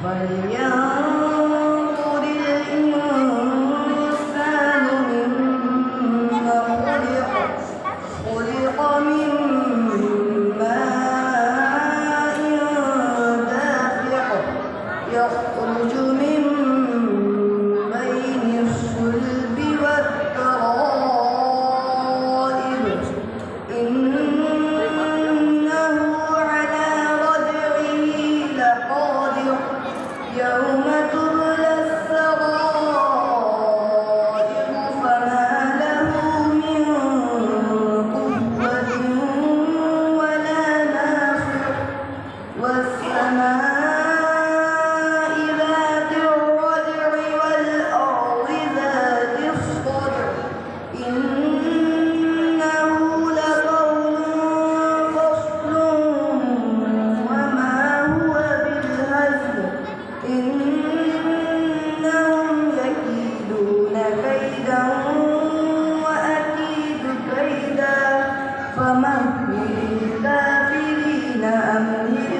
فلينظر الإنسان مما خلق من ماء دافق يخرج من بين الصلب والترائب إنه على رجعه لقادر يوم تبلى السرائر فما له من قوة ولا ناصر والسماء ذات الرجع والأرض ذات الصدع إنه لقول فصل وما هو بالهزل إنهم يكيدون كيدا وأكيد كيدا فمهل الكافرين أمهلهم